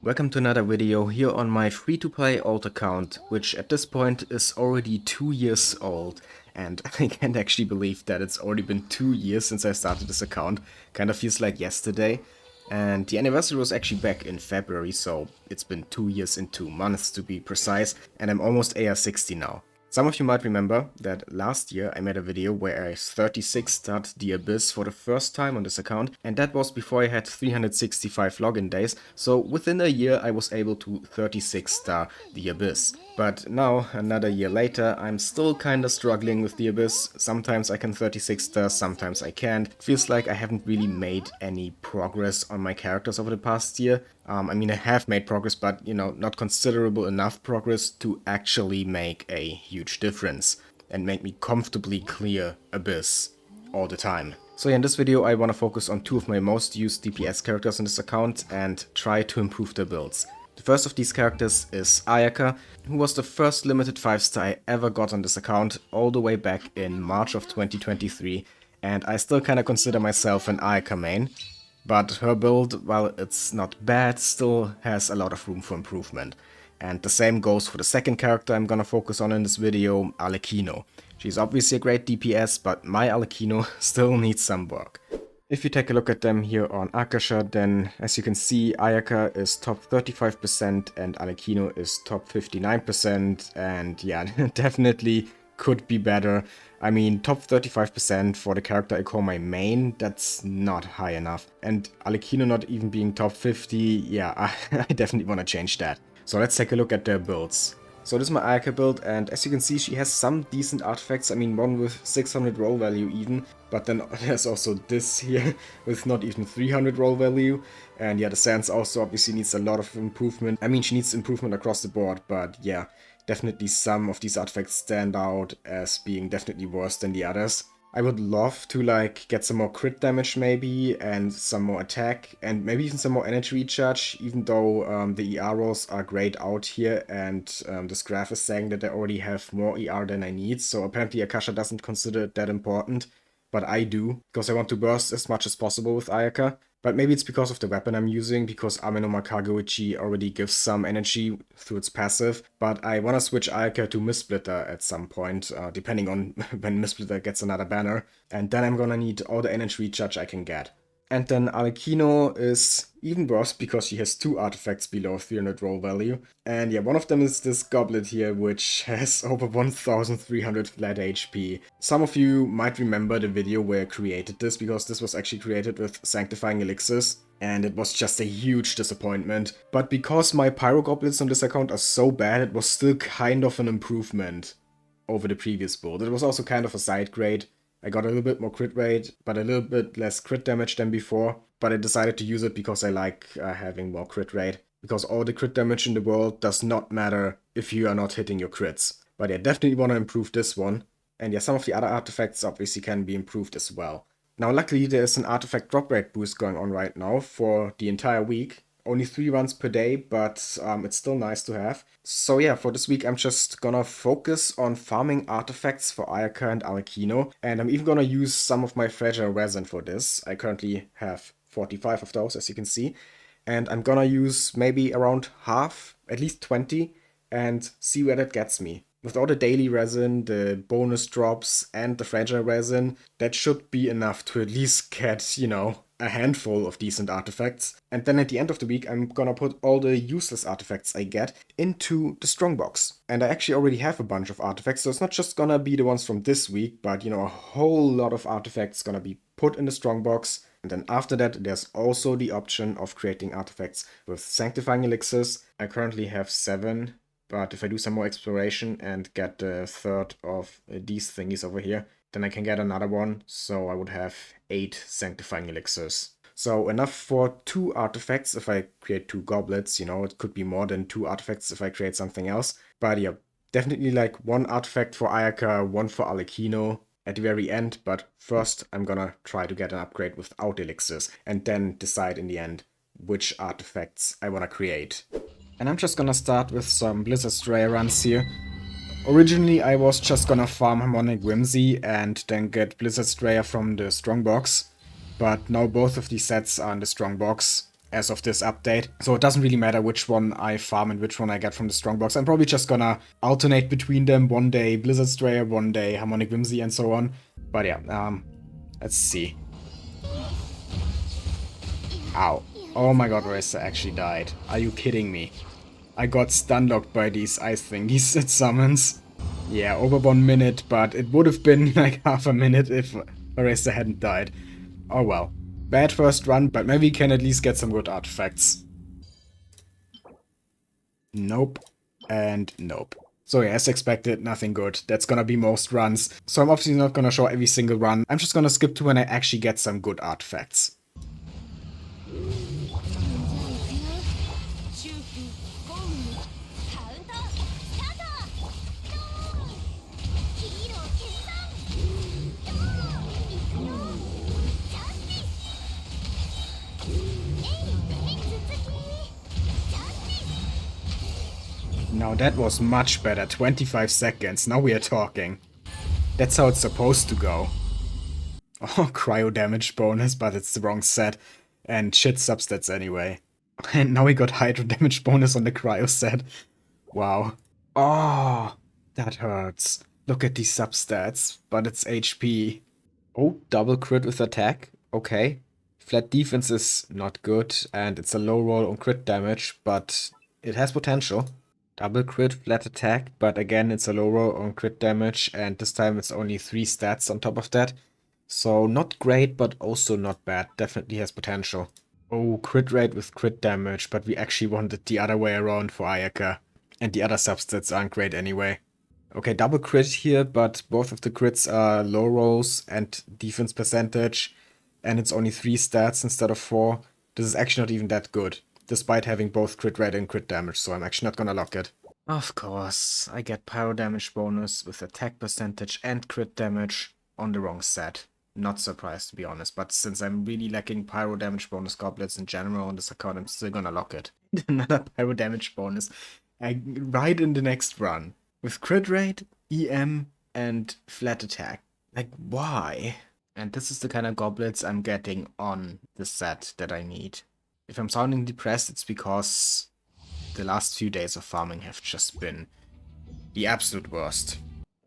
Welcome to another video here on my free-to-play alt account, which at this point is already 2 years old. And I can't actually believe that it's already been 2 years since I started this account. Kind of feels like yesterday. And the anniversary was actually back in February, so it's been 2 years and 2 months to be precise. And I'm almost AR60 now. Some of you might remember that last year I made a video where I 36-starred the Abyss for the first time on this account, and that was before I had 365 login days, so within a year I was able to 36-star the Abyss. But now, another year later, I'm still kinda struggling with the Abyss. Sometimes I can 36-star, sometimes I can't. It feels like I haven't really made any progress on my characters over the past year. I mean, I have made progress, but, not considerable enough progress to actually make a huge difference and make me comfortably clear Abyss all the time. So yeah, in this video I want to focus on two of my most used DPS characters on this account and try to improve their builds. The first of these characters is Ayaka, who was the first limited 5-star I ever got on this account all the way back in March of 2023, and I still kinda consider myself an Ayaka main. But her build, while it's not bad, still has a lot of room for improvement. And the same goes for the second character I'm gonna focus on in this video, Arlecchino. She's obviously a great DPS, but my Arlecchino still needs some work. If you take a look at them here on Akasha, then as you can see, Ayaka is top 35% and Arlecchino is top 59%, and yeah, definitely could be better. I mean, top 35% for the character I call my main, that's not high enough. And Arlecchino not even being top 50, yeah, I definitely want to change that. So let's take a look at their builds. So this is my Ayaka build, and as you can see, she has some decent artifacts. I mean, one with 600 roll value even, but then there's also this here with not even 300 roll value. And yeah, the Sands also obviously needs a lot of improvement. I mean, she needs improvement across the board, but yeah, definitely some of these artifacts stand out as being definitely worse than the others. I would love to get some more crit damage maybe, and some more attack, and maybe even some more energy recharge, even though the ER rolls are grayed out here, and this graph is saying that I already have more ER than I need, so apparently Akasha doesn't consider it that important, but I do, because I want to burst as much as possible with Ayaka. But maybe it's because of the weapon I'm using, because Ameno Makagoichi already gives some energy through its passive, but I want to switch Ayaka to Mistsplitter at some point, depending on when Mistsplitter gets another banner, and then I'm gonna need all the energy recharge I can get. And then Arlecchino is even worse because she has two artifacts below 300 roll value. And yeah, one of them is this goblet here, which has over 1300 flat HP. Some of you might remember the video where I created this, because this was actually created with Sanctifying Elixirs, and it was just a huge disappointment. But because my pyro goblets on this account are so bad, it was still kind of an improvement over the previous build. It was also kind of a side grade. I got a little bit more crit rate, but a little bit less crit damage than before. But I decided to use it because I like having more crit rate. Because all the crit damage in the world does not matter if you are not hitting your crits. But I definitely want to improve this one. And yeah, some of the other artifacts obviously can be improved as well. Now luckily there's an artifact drop rate boost going on right now for the entire week. Only 3 runs per day, but it's still nice to have. So yeah, for this week I'm just gonna focus on farming artifacts for Ayaka and Arlecchino, and I'm even gonna use some of my fragile resin for this. I currently have 45 of those, as you can see, and I'm gonna use maybe around half, at least 20, and see where that gets me. With all the daily resin, the bonus drops, and the fragile resin, that should be enough to at least get, a handful of decent artifacts. And then at the end of the week, I'm gonna put all the useless artifacts I get into the Strongbox. And I actually already have a bunch of artifacts, so it's not just gonna be the ones from this week, but a whole lot of artifacts gonna be put in the Strongbox. And then after that, there's also the option of creating artifacts with Sanctifying Elixirs. I currently have 7. But if I do some more exploration and get the third of these thingies over here, then I can get another one, so I would have 8 Sanctifying Elixirs. So enough for 2 artifacts if I create 2 goblets, it could be more than 2 artifacts if I create something else. But yeah, definitely 1 artifact for Ayaka, 1 for Arlecchino at the very end, but first I'm gonna try to get an upgrade without elixirs, and then decide in the end which artifacts I wanna create. And I'm just gonna start with some Blizzard Stray runs here. Originally I was just gonna farm Harmonic Whimsy and then get Blizzard Strayer from the Strongbox, but now both of these sets are in the Strongbox, as of this update. So it doesn't really matter which one I farm and which one I get from the Strongbox. I'm probably just gonna alternate between them. One day Blizzard Strayer, one day Harmonic Whimsy, and so on. But yeah, let's see. Ow. Oh my god, Orisa actually died. Are you kidding me? I got stun locked by these ice thingies it summons. Yeah, over 1 minute, but it would have been like half a minute if Orisa hadn't died. Oh well. Bad first run, but maybe we can at least get some good artifacts. Nope. And nope. So yeah, as expected, nothing good. That's gonna be most runs. So I'm obviously not gonna show every single run. I'm just gonna skip to when I actually get some good artifacts. Now that was much better, 25 seconds, now we are talking. That's how it's supposed to go. Oh, cryo damage bonus, but it's the wrong set. And shit substats anyway. And now we got hydro damage bonus on the cryo set. Wow. Oh, that hurts. Look at these substats, but it's HP. Oh, double crit with attack. Okay. Flat defense is not good, and it's a low roll on crit damage, but it has potential. Double crit, flat attack, but again it's a low roll on crit damage, and this time it's only 3 stats on top of that. So not great, but also not bad. Definitely has potential. Oh, crit rate with crit damage, but we actually wanted the other way around for Ayaka. And the other substats aren't great anyway. Okay, double crit here, but both of the crits are low rolls and defense percentage, and it's only 3 stats instead of 4. This is actually not even that good, despite having both crit rate and crit damage, so I'm actually not gonna lock it. Of course, I get pyro damage bonus with attack percentage and crit damage on the wrong set. Not surprised, to be honest, but since I'm really lacking pyro damage bonus goblets in general on this account, I'm still gonna lock it. Another pyro damage bonus right in the next run. With crit rate, EM, and flat attack. Like, why? And this is the kind of goblets I'm getting on the set that I need. If I'm sounding depressed, it's because the last few days of farming have just been the absolute worst.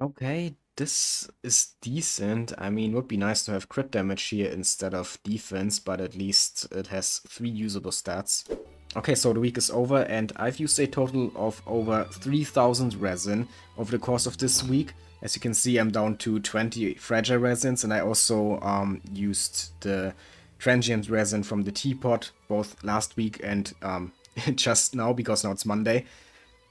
Okay, this is decent. I mean, it would be nice to have crit damage here instead of defense, but at least it has 3 usable stats. Okay, so the week is over, and I've used a total of over 3,000 resin over the course of this week. As you can see, I'm down to 20 fragile resins, and I also used the transient resin from the teapot, both last week and just now, because now it's Monday.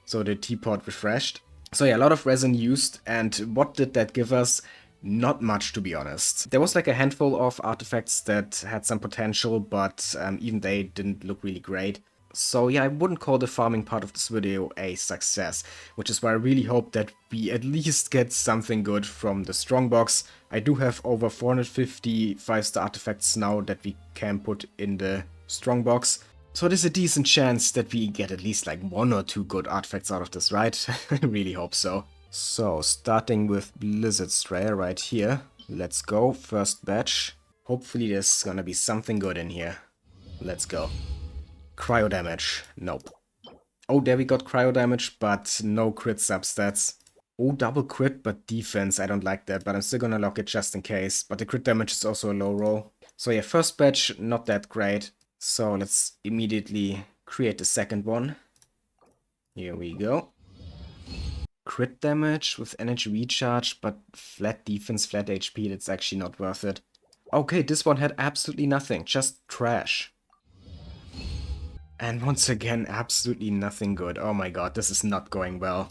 So the teapot refreshed. So yeah, a lot of resin used, and what did that give us? Not much, to be honest. There was like a handful of artifacts that had some potential, but even they didn't look really great. So yeah, I wouldn't call the farming part of this video a success, which is why I really hope that we at least get something good from the Strongbox. I do have over 450 5-star artifacts now that we can put in the Strongbox. So there's a decent chance that we get at least like 1 or 2 good artifacts out of this, right? I really hope so. So, starting with Blizzard Strayer right here. Let's go, first batch. Hopefully there's gonna be something good in here. Let's go. Cryo damage. Nope. Oh, there we got cryo damage, but no crit substats. Oh, double crit, but defense. I don't like that, but I'm still gonna lock it just in case. But the crit damage is also a low roll. So yeah, first batch, not that great. So let's immediately create the second one. Here we go. Crit damage with energy recharge, but flat defense, flat HP, that's actually not worth it. Okay, this one had absolutely nothing, just trash. And once again, absolutely nothing good. Oh my god, this is not going well.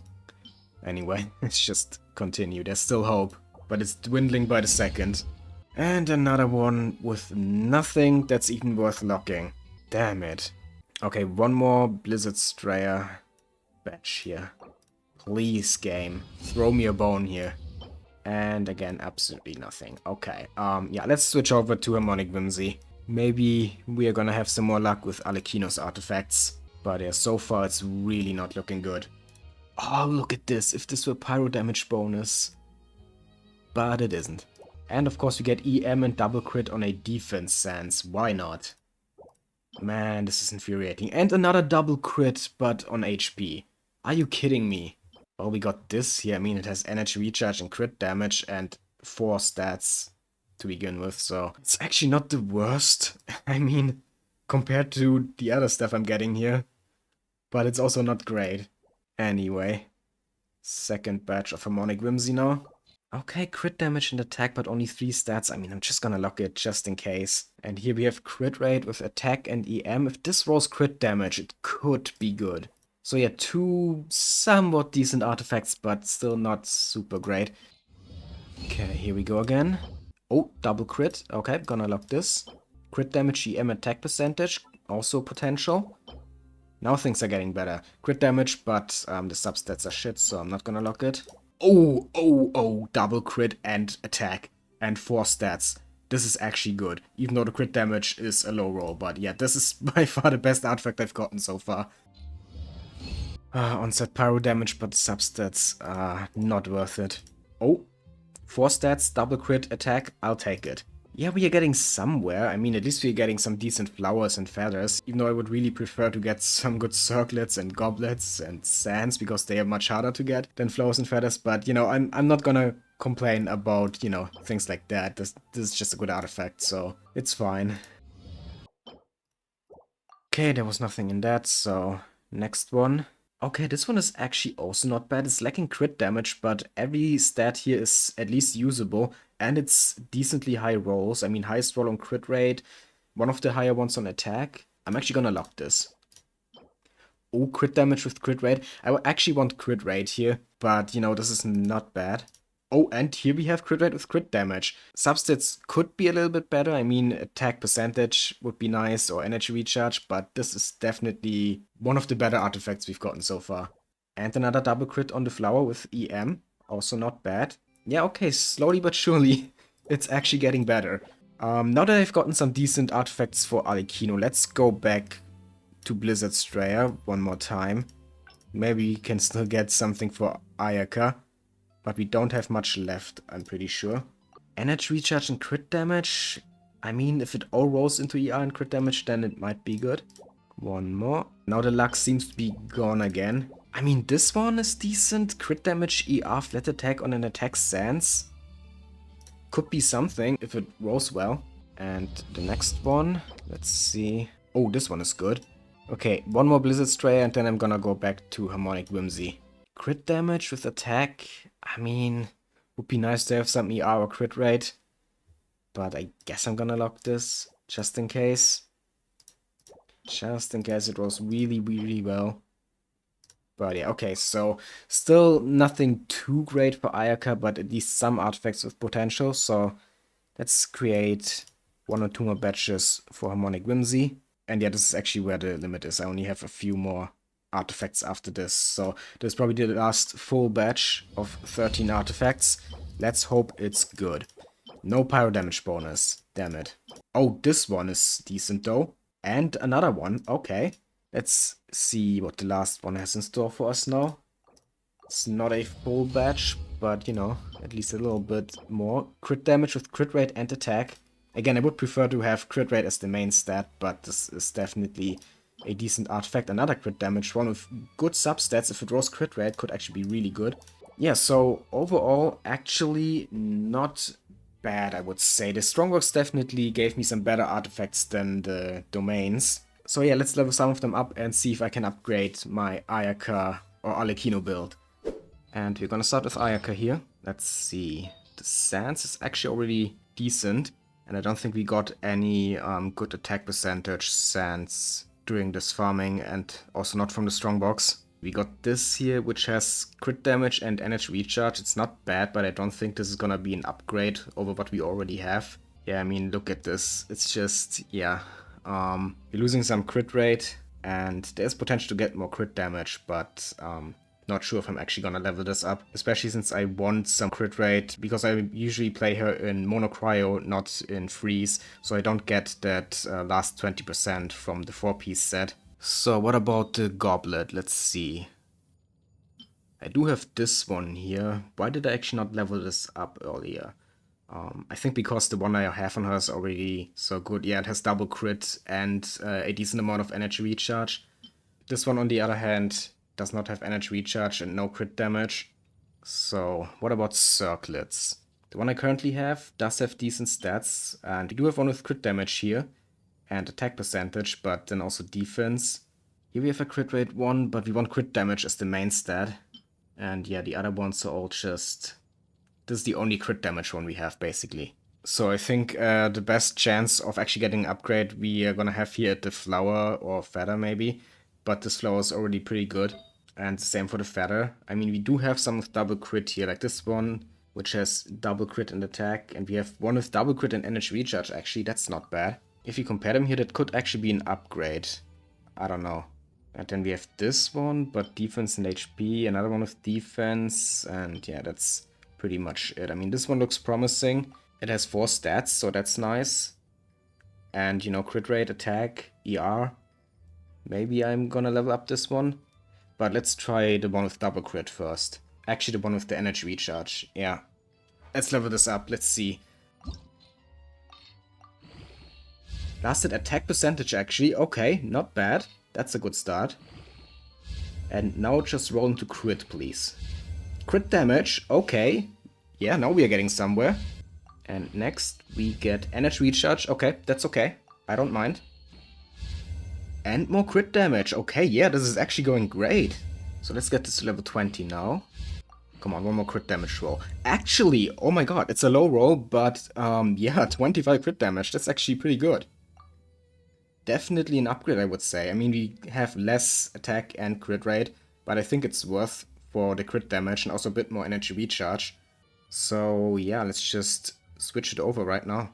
Anyway, let's just continue. There's still hope, but it's dwindling by the second. And another one with nothing that's even worth locking. Damn it. Okay, one more Blizzard Strayer batch here. Please, game. Throw me a bone here. And again, absolutely nothing. Okay, yeah, let's switch over to Harmonic Whimsy. Maybe we are gonna have some more luck with Arlecchino's artifacts. But yeah, so far it's really not looking good. Oh, look at this, if this were pyro damage bonus. But it isn't. And of course we get EM and double crit on a defense sense, why not? Man, this is infuriating. And another double crit, but on HP. Are you kidding me? Well, we got this here. I mean, it has energy recharge and crit damage and 4 stats to begin with, so it's actually not the worst. I mean, compared to the other stuff I'm getting here. But it's also not great. Anyway, second batch of Harmonic Whimsy now. Okay, crit damage and attack, but only 3 stats. I mean, I'm just gonna lock it just in case. And here we have crit rate with attack and EM. If this rolls crit damage, it could be good. So yeah, 2 somewhat decent artifacts, but still not super great. Okay, here we go again. Oh, double crit. Okay, gonna lock this. Crit damage, EM, attack percentage. Also potential. Now things are getting better. Crit damage, but the substats are shit, so I'm not gonna lock it. Oh, double crit and attack. And 4 stats. This is actually good. Even though the crit damage is a low roll. But yeah, this is by far the best artifact I've gotten so far. Onset pyro damage, but the substats are not worth it. Oh, 4 stats, double crit, attack, I'll take it. Yeah, we are getting somewhere. I mean, at least we're getting some decent flowers and feathers. Even though I would really prefer to get some good circlets and goblets and sands, because they are much harder to get than flowers and feathers. But, you know, I'm not gonna complain about, you know, things like that. This is just a good artifact, so it's fine. Okay, there was nothing in that, so next one. Okay, this one is actually also not bad. It's lacking crit damage, but every stat here is at least usable, and it's decently high rolls. I mean, highest roll on crit rate, one of the higher ones on attack. I'm actually gonna lock this. Oh, crit damage with crit rate. I actually want crit rate here, but, you know, this is not bad. Oh, and here we have crit rate with crit damage. Substats could be a little bit better. I mean, attack percentage would be nice, or energy recharge, but this is definitely one of the better artifacts we've gotten so far. And another double crit on the flower with EM. Also not bad. Yeah, okay, slowly but surely, it's actually getting better. Now that I've gotten some decent artifacts for Arlecchino, let's go back to Blizzard Strayer one more time. Maybe we can still get something for Ayaka. But we don't have much left, I'm pretty sure. Energy recharge and crit damage. I mean, if it all rolls into ER and crit damage, then it might be good. One more. Now the luck seems to be gone again. I mean, this one is decent. Crit damage, ER, flat attack on an attack sans. Could be something if it rolls well. And the next one, let's see. Oh, this one is good. Okay, one more Blizzard Strayer and then I'm gonna go back to Harmonic Whimsy. Crit damage with attack. I mean, would be nice to have some ER or crit rate. But I guess I'm gonna lock this, just in case. Just in case it rolls really, really well. But yeah, okay, so still nothing too great for Ayaka, but at least some artifacts with potential. So let's create 1 or 2 more batches for Harmonic Whimsy. And yeah, this is actually where the limit is. I only have a few more artifacts after this, so this is probably the last full batch of 13 artifacts. Let's hope it's good. No pyro damage bonus, damn it. Oh, this one is decent though. And another one, okay. Let's see what the last one has in store for us now. It's not a full batch, but you know, at least a little bit more. Crit damage with crit rate and attack. Again, I would prefer to have crit rate as the main stat, but this is definitely a decent artifact. Another crit damage, one with good substats. If it rolls crit rate, could actually be really good. Yeah, so overall, actually not bad, I would say. The Strongbox definitely gave me some better artifacts than the domains. So yeah, let's level some of them up and see if I can upgrade my Ayaka or Arlecchino build. And we're gonna start with Ayaka here. Let's see. The Sands is actually already decent. And I don't think we got any good attack percentage Sands during this farming, and also not from the Strongbox. We got this here, which has crit damage and energy recharge. It's not bad, but I don't think this is gonna be an upgrade over what we already have. Yeah, I mean, look at this. It's just, yeah. We're losing some crit rate, and there's potential to get more crit damage, but not sure if I'm actually gonna level this up, especially since I want some crit rate, because I usually play her in Mono Cryo, not in Freeze, so I don't get that last 20% from the 4-piece set. So what about the goblet? Let's see. I do have this one here. Why did I actually not level this up earlier? I think because the one I have on her is already so good. Yeah, it has double crit and a decent amount of energy recharge. This one, on the other hand, does not have energy recharge and no crit damage. So, what about circlets? The one I currently have does have decent stats, and we do have one with crit damage here, and attack percentage, but then also defense. Here we have a crit rate one, but we want crit damage as the main stat. And yeah, the other ones are all just... This is the only crit damage one we have, basically. So I think the best chance of actually getting an upgrade we are gonna have here at the flower or feather maybe. But this flower is already pretty good. And the same for the feather. I mean, we do have some with double crit here, like this one, which has double crit and attack. And we have one with double crit and energy recharge, actually. That's not bad. If you compare them here, that could actually be an upgrade. I don't know. And then we have this one, but defense and HP. Another one with defense. And yeah, that's pretty much it. I mean, this one looks promising. It has 4 stats, so that's nice. And, you know, crit rate, attack, ER. Maybe I'm gonna level up this one. But let's try the one with double crit first. Actually, the one with the energy recharge. Yeah. Let's level this up. Let's see. Lasted attack percentage, actually. Okay, not bad. That's a good start. And now just roll into crit, please. Crit damage. Okay. Yeah, now we are getting somewhere. And next, we get energy recharge. Okay, that's okay. I don't mind. And more crit damage. Okay, yeah, this is actually going great. So let's get this to level 20 now. Come on, one more crit damage roll. Actually, oh my god, it's a low roll, but yeah, 25 crit damage. That's actually pretty good. Definitely an upgrade, I would say. I mean, we have less attack and crit rate, but I think it's worth for the crit damage and also a bit more energy recharge. So yeah, let's just switch it over right now.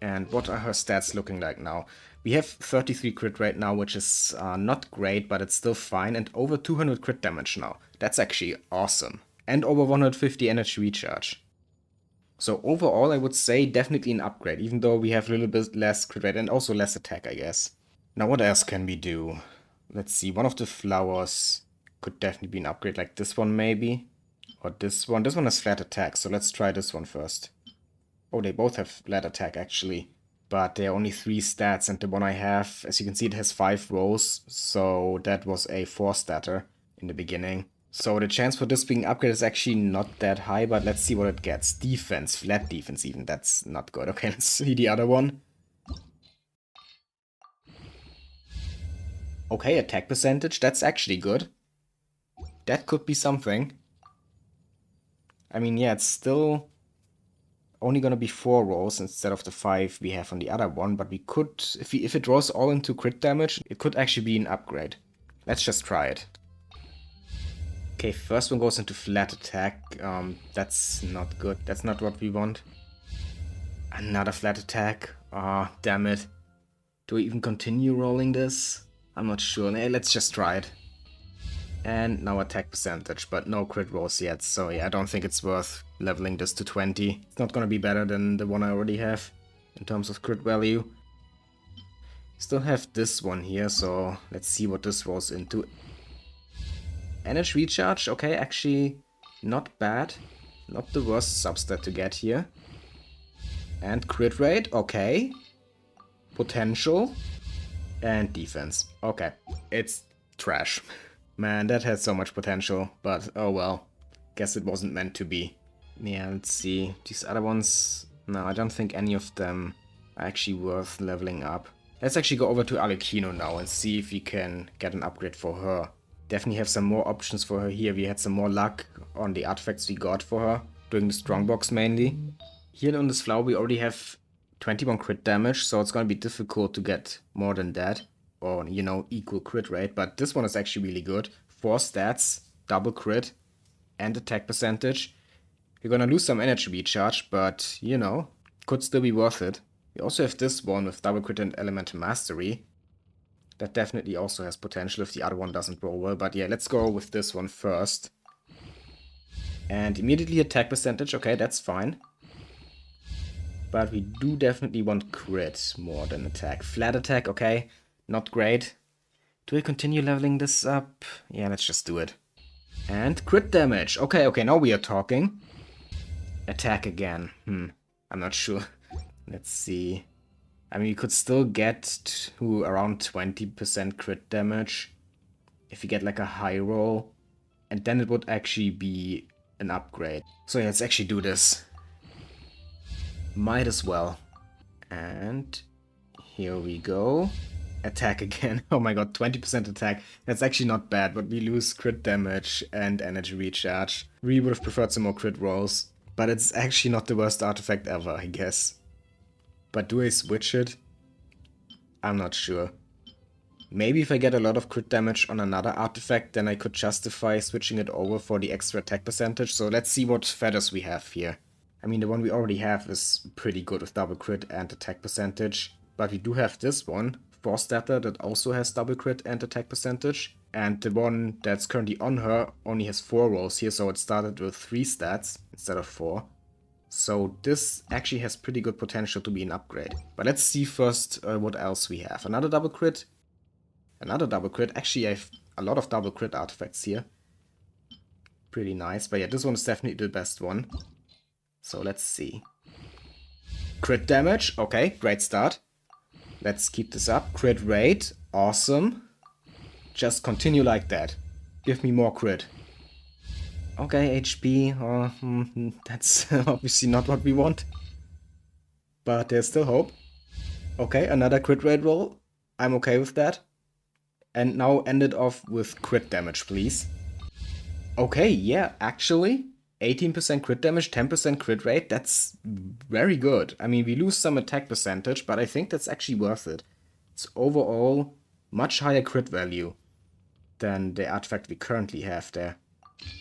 And what are her stats looking like now? We have 33 crit rate now, which is not great, but it's still fine. And over 200 crit damage now. That's actually awesome. And over 150 energy recharge. So overall, I would say definitely an upgrade, even though we have a little bit less crit rate and also less attack, I guess. Now, what else can we do? Let's see, one of the flowers could definitely be an upgrade, like this one maybe. Or this one. This one has flat attack, so let's try this one first. Oh, they both have flat attack, actually. But there are only 3 stats, and the one I have, as you can see, it has 5 rows. So that was a 4-statter in the beginning. So the chance for this being upgraded is actually not that high, but let's see what it gets. Defense, flat defense even, that's not good. Okay, let's see the other one. Okay, attack percentage, that's actually good. That could be something. I mean, yeah, it's still only gonna be 4 rolls instead of the 5 we have on the other one, but we could, if it rolls all into crit damage, it could actually be an upgrade. Let's just try it. Okay, first one goes into flat attack. That's not good. That's not what we want. Another flat attack. Ah, oh, damn it. Do we even continue rolling this? I'm not sure. Hey, let's just try it. And now attack percentage, but no crit rolls yet. So yeah, I don't think it's worth leveling this to 20. It's not gonna be better than the one I already have in terms of crit value. Still have this one here, so let's see what this rolls into. Energy recharge, okay, actually not bad. Not the worst substat to get here. And crit rate, okay. Potential. And defense. Okay, it's trash. Man, that had so much potential, but oh well. Guess it wasn't meant to be. Yeah, let's see. These other ones... No, I don't think any of them are actually worth leveling up. Let's actually go over to Arlecchino now and see if we can get an upgrade for her. Definitely have some more options for her here. We had some more luck on the artifacts we got for her, during the Strongbox mainly. Here on this flower we already have 21 crit damage, so it's gonna be difficult to get more than that. Or, you know, equal crit rate, but this one is actually really good. 4 stats, double crit, and attack percentage. You're gonna lose some energy recharge, but, you know, could still be worth it. We also have this one with double crit and elemental mastery. That definitely also has potential if the other one doesn't roll well, but yeah, let's go with this one first. And immediately attack percentage, okay, that's fine. But we do definitely want crit more than attack. Flat attack, okay, not great. Do we continue leveling this up? Yeah, let's just do it. And crit damage. Okay, now we are talking. Attack again. I'm not sure. Let's see. I mean, you could still get to around 20% crit damage if you get like a high roll. And then it would actually be an upgrade. So yeah, let's actually do this. Might as well. And here we go. Attack again. Oh my god, 20% attack. That's actually not bad, but we lose crit damage and energy recharge. We would have preferred some more crit rolls. But it's actually not the worst artifact ever, I guess. But do I switch it? I'm not sure. Maybe if I get a lot of crit damage on another artifact, then I could justify switching it over for the extra attack percentage. So let's see what feathers we have here. I mean, the one we already have is pretty good with double crit and attack percentage. But we do have this one, 4-statter, that also has double crit and attack percentage. And the one that's currently on her only has 4 rolls here, so it started with 3 stats instead of 4. So this actually has pretty good potential to be an upgrade. But let's see first what else we have. Another double crit. Another double crit. Actually, I have a lot of double crit artifacts here. Pretty nice. But yeah, this one is definitely the best one. So let's see. Crit damage. Okay, great start. Let's keep this up. Crit rate. Awesome. Just continue like that. Give me more crit. Okay, HP. That's obviously not what we want. But there's still hope. Okay, another crit rate roll. I'm okay with that. And now end it off with crit damage, please. Okay, yeah, actually, 18% crit damage, 10% crit rate, that's very good. I mean, we lose some attack percentage, but I think that's actually worth it. It's overall much higher crit value than the artifact we currently have there.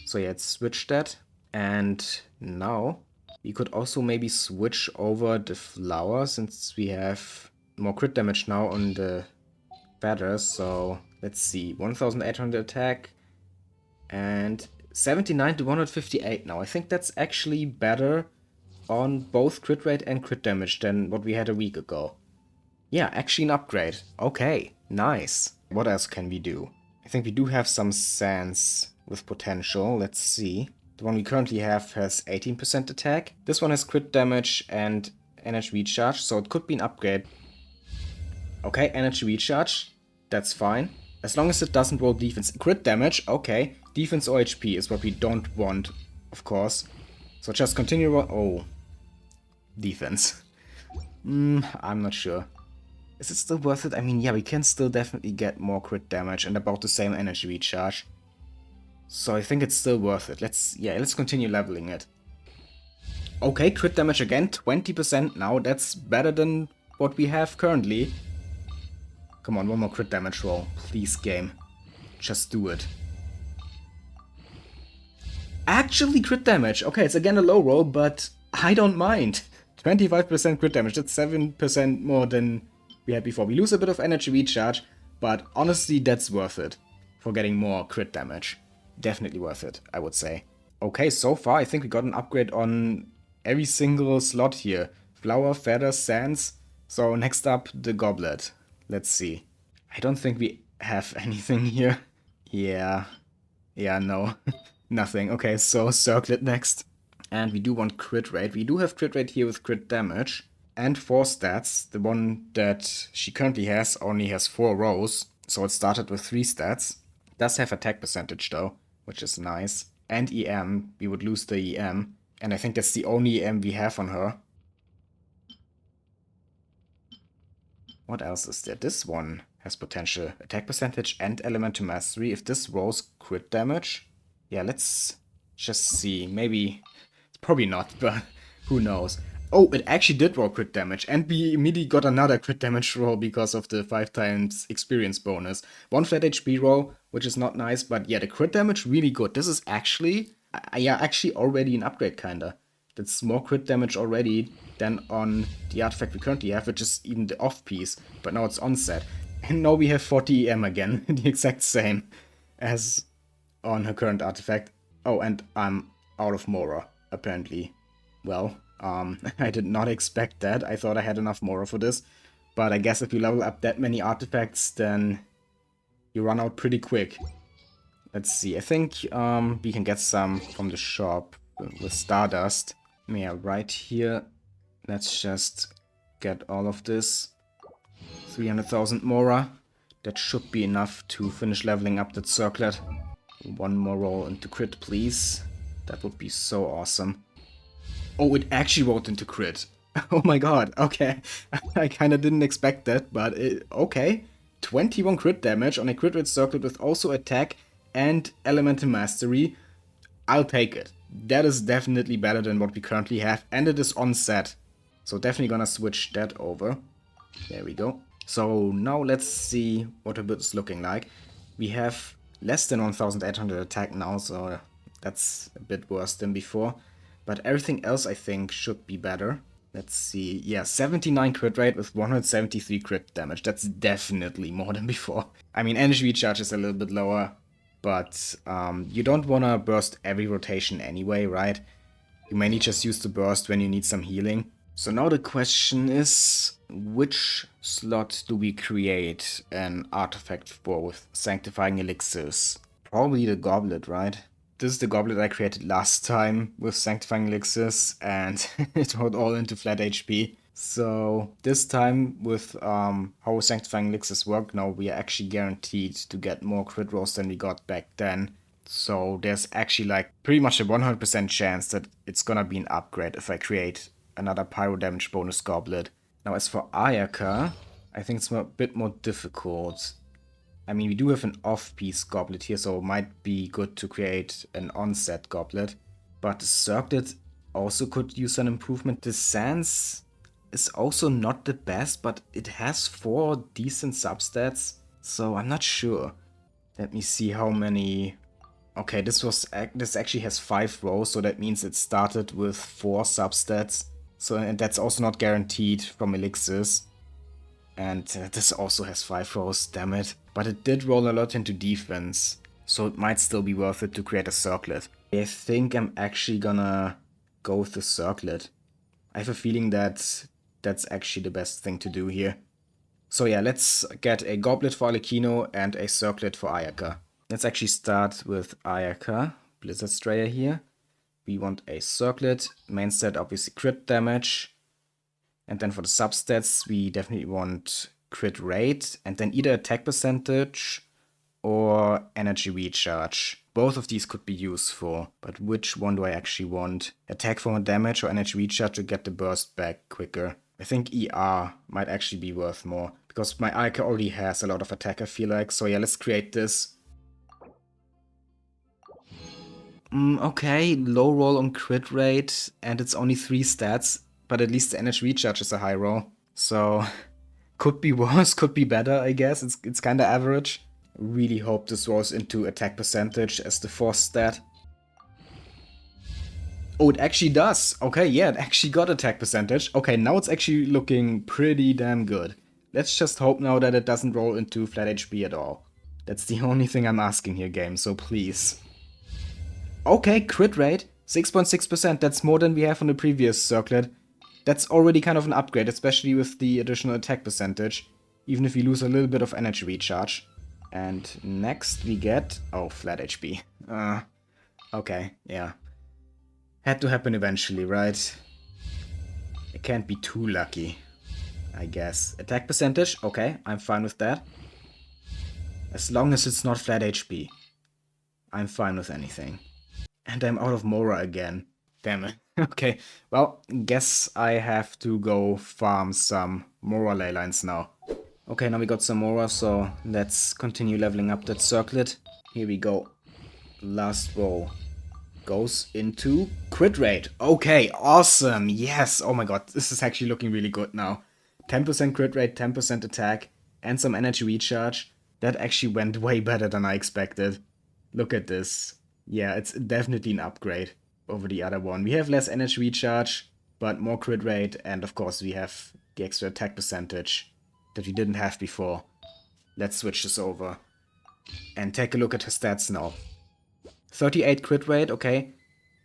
So yeah, let's switch that. And now we could also maybe switch over the flower since we have more crit damage now on the feathers. So let's see, 1800 attack and 79 to 158 now. I think that's actually better on both crit rate and crit damage than what we had a week ago. Yeah, actually an upgrade. Okay, nice. What else can we do? I think we do have some sands with potential. Let's see. The one we currently have has 18% attack. This one has crit damage and energy recharge, so it could be an upgrade. Okay, energy recharge. That's fine. As long as it doesn't roll defense. Crit damage, okay. Defense or HP is what we don't want, of course. So just continue. Oh. Defense. I'm not sure. Is it still worth it? I mean, yeah, we can still definitely get more crit damage and about the same energy recharge. So I think it's still worth it. Let's continue leveling it. Okay, crit damage again, 20% now. That's better than what we have currently. Come on, one more crit damage roll. Please, game. Just do it. Actually, crit damage. Okay, it's again a low roll, but I don't mind. 25% crit damage. That's 7% more than we had before. We lose a bit of energy recharge, but honestly, that's worth it for getting more crit damage. Definitely worth it, I would say. Okay, so far I think we got an upgrade on every single slot here. Flower, feathers, sands. So next up, the goblet. Let's see. I don't think we have anything here. Yeah, no. Nothing. Okay, so circlet next. And we do want crit rate. We do have crit rate here with crit damage. And 4 stats. The one that she currently has only has 4 rows. So it started with 3 stats. It does have attack percentage though, which is nice. And EM. We would lose the EM. And I think that's the only EM we have on her. What else is there? This one has potential. Attack percentage and elemental mastery. If this rolls crit damage. Yeah, let's just see. Maybe. It's probably not, but who knows. Oh, it actually did roll crit damage. And we immediately got another crit damage roll because of the 5 times experience bonus. 1 flat HP roll, which is not nice. But yeah, the crit damage really good. This is actually, actually already an upgrade kinda. That's more crit damage already than on the artifact we currently have, which is even the off piece. But now it's onset. And now we have 40 EM again. The exact same as on her current artifact. Oh, and I'm out of Mora, apparently. Well, I did not expect that. I thought I had enough Mora for this. But I guess if you level up that many artifacts, then you run out pretty quick. Let's see. I think we can get some from the shop with Stardust. Yeah, right here. Let's just get all of this. 300,000 Mora. That should be enough to finish leveling up that circlet. One more roll into crit, please. That would be so awesome. Oh, it actually rolled into crit. Oh my god, okay. I kinda didn't expect that, but okay. 21 crit damage on a crit rate circlet with also attack and elemental mastery. I'll take it. That is definitely better than what we currently have, and it is on set. So definitely gonna switch that over. There we go. So now let's see what a build is looking like. We have less than 1800 attack now, so that's a bit worse than before. But everything else I think should be better. Let's see. Yeah, 79 crit rate with 173 crit damage. That's definitely more than before. I mean, energy recharge is a little bit lower, but you don't want to burst every rotation anyway, right? You mainly just use the burst when you need some healing. So now the question is, which slot do we create an artifact for with sanctifying elixirs? Probably the goblet, right? This is the goblet I created last time with sanctifying elixirs, and it rolled all into flat HP. So this time with how sanctifying elixirs work now, we are actually guaranteed to get more crit rolls than we got back then. So there's actually like pretty much a 100% chance that it's gonna be an upgrade if I create another pyro damage bonus goblet. Now as for Ayaka, I think it's a bit more difficult. I mean, we do have an off-piece goblet here, so it might be good to create an on-set goblet. But the circlet also could use an improvement. The Sans is also not the best, but it has 4 decent substats, so I'm not sure. Let me see how many... Okay, this actually has 5 rows, so that means it started with 4 substats. So, and that's also not guaranteed from elixirs. And this also has 5 rows, damn it. But it did roll a lot into defense, so it might still be worth it to create a circlet. I think I'm actually gonna go with the circlet. I have a feeling that that's actually the best thing to do here. So yeah, let's get a goblet for Arlecchino and a circlet for Ayaka. Let's actually start with Ayaka, Blizzard Strayer here. We want a circlet, main stat obviously crit damage. And then for the substats, we definitely want crit rate, and then either attack percentage or energy recharge. Both of these could be useful, but which one do I actually want? Attack for more damage or energy recharge to get the burst back quicker? I think ER might actually be worth more, because my Ayaka already has a lot of attack, I feel like. So yeah, let's create this. Okay, low roll on crit rate, and it's only 3 stats, but at least the energy recharge is a high roll. So, could be worse, could be better, I guess. It's kinda average. Really hope this rolls into attack percentage as the 4th stat. Oh, it actually does. Okay, yeah, it actually got attack percentage. Okay, now it's actually looking pretty damn good. Let's just hope now that it doesn't roll into flat HP at all. That's the only thing I'm asking here, game, so please. Okay, crit rate, 6.6%. That's more than we have on the previous circlet. That's already kind of an upgrade, especially with the additional attack percentage, even if we lose a little bit of energy recharge. And next we get... oh, flat HP. Okay, yeah. Had to happen eventually, right? It can't be too lucky, I guess. Attack percentage, okay, I'm fine with that. As long as it's not flat HP. I'm fine with anything. And I'm out of Mora again. Damn it. Okay, well, guess I have to go farm some Mora ley lines now. Okay, now we got some Mora, so let's continue leveling up that circlet. Here we go. Last row goes into crit rate. Okay, awesome. Yes. Oh my god, this is actually looking really good now. 10% crit rate, 10% attack, and some energy recharge. That actually went way better than I expected. Look at this. Yeah, it's definitely an upgrade over the other one. We have less energy recharge, but more crit rate, and of course we have the extra attack percentage that we didn't have before. Let's switch this over and take a look at her stats now. 38 crit rate, okay,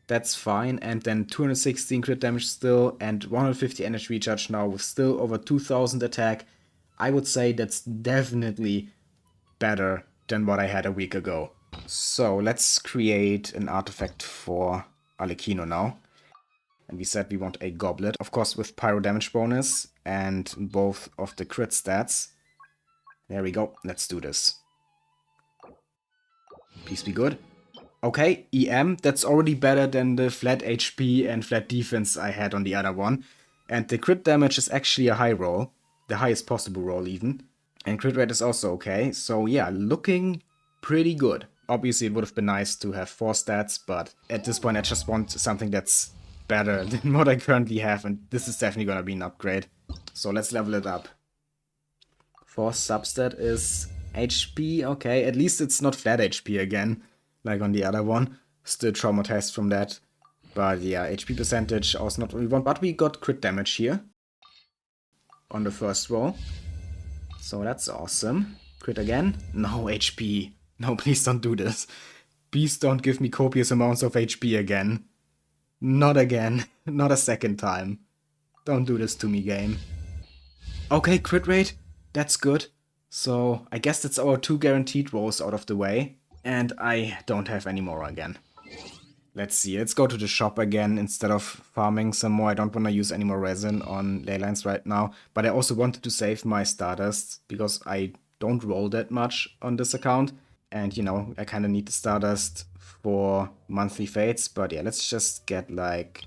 that's fine, and then 216 crit damage still, and 150 energy recharge now with still over 2000 attack. I would say that's definitely better than what I had a week ago. So let's create an artifact for Arlecchino now. And we said we want a goblet, of course with pyro damage bonus and both of the crit stats. There we go, let's do this. Please be good. Okay, EM, that's already better than the flat HP and flat defense I had on the other one. And the crit damage is actually a high roll, the highest possible roll even. And crit rate is also okay, so yeah, looking pretty good. Obviously it would have been nice to have 4 stats, but at this point I just want something that's better than what I currently have, and this is definitely gonna be an upgrade. So let's level it up. 4 substat is HP, okay, at least it's not flat HP again, like on the other one. Still traumatized from that. But yeah, HP percentage also not what we want, but we got crit damage here on the first roll. So that's awesome. Crit again? No HP. No, please don't do this. Please don't give me copious amounts of HP again. Not again. Not a second time. Don't do this to me, game. Okay, crit rate. That's good. So I guess that's our 2 guaranteed rolls out of the way. And I don't have any more again. Let's see, let's go to the shop again instead of farming some more. I don't want to use any more resin on ley lines right now. But I also wanted to save my Stardust because I don't roll that much on this account. And, you know, I kind of need the Stardust for monthly fates. But yeah, let's just get like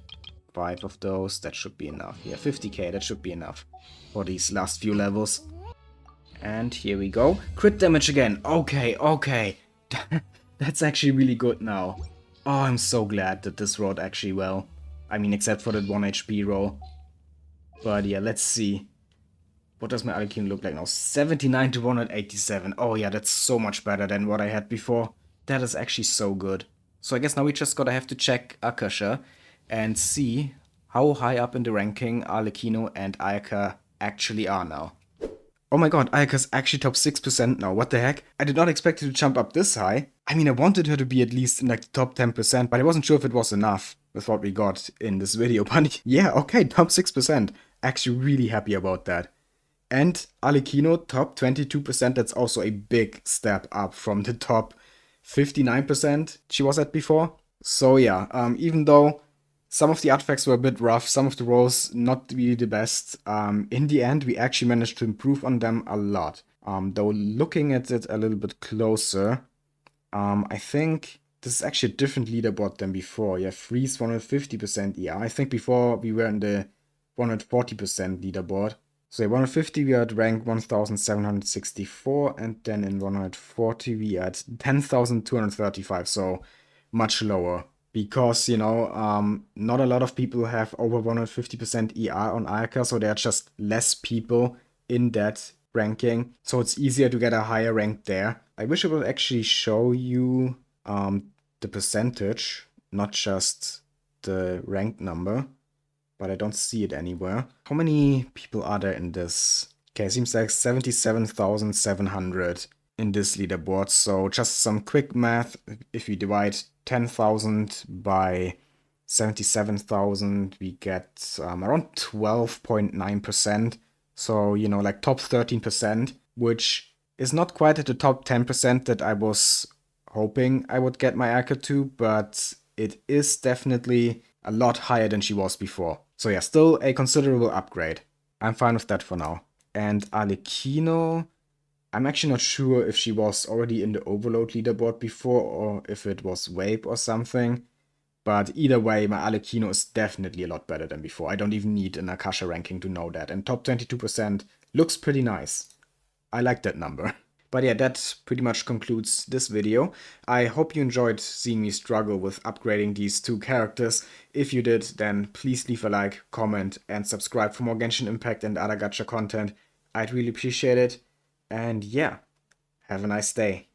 5 of those. That should be enough. Yeah, 50k, that should be enough for these last few levels. And here we go. Crit damage again. Okay, okay. That's actually really good now. Oh, I'm so glad that this rolled actually well. I mean, except for that 1 HP roll. But yeah, let's see. What does my Arlecchino look like now? 79 to 187. Oh yeah, that's so much better than what I had before. That is actually so good. So I guess now we just gotta have to check Akasha and see how high up in the ranking Arlecchino and Ayaka actually are now. Oh my god, Ayaka's actually top 6% now, what the heck? I did not expect her to jump up this high. I mean, I wanted her to be at least in like the top 10%, but I wasn't sure if it was enough with what we got in this video. But yeah, okay, top 6%. Actually really happy about that. And Arlecchino, top 22%, that's also a big step up from the top 59% she was at before. So yeah, even though some of the artifacts were a bit rough, some of the rolls not really the best, in the end we actually managed to improve on them a lot. Though looking at it a little bit closer, I think this is actually a different leaderboard than before. Yeah, Freeze 150% ER. I think before we were in the 140% leaderboard. So in 150 we are at rank 1764, and then in 140 we are at 10,235, so much lower. Because, you know, not a lot of people have over 150% ER on Ayaka, so there are just less people in that ranking, so it's easier to get a higher rank there. I wish I would actually show you the percentage, not just the rank number, but I don't see it anywhere. How many people are there in this? Okay, it seems like 77,700 in this leaderboard. So just some quick math. If we divide 10,000 by 77,000, we get around 12.9%. So, you know, like top 13%, which is not quite at the top 10% that I was hoping I would get my Ayaka to, but it is definitely a lot higher than she was before. So yeah, still a considerable upgrade. I'm fine with that for now. And Arlecchino, I'm actually not sure if she was already in the Overload leaderboard before or if it was Vape or something. But either way, my Arlecchino is definitely a lot better than before. I don't even need an Akasha ranking to know that. And top 22% looks pretty nice. I like that number. But yeah, that pretty much concludes this video. I hope you enjoyed seeing me struggle with upgrading these 2 characters. If you did, then please leave a like, comment, and subscribe for more Genshin Impact and other gacha content. I'd really appreciate it. And yeah, have a nice day.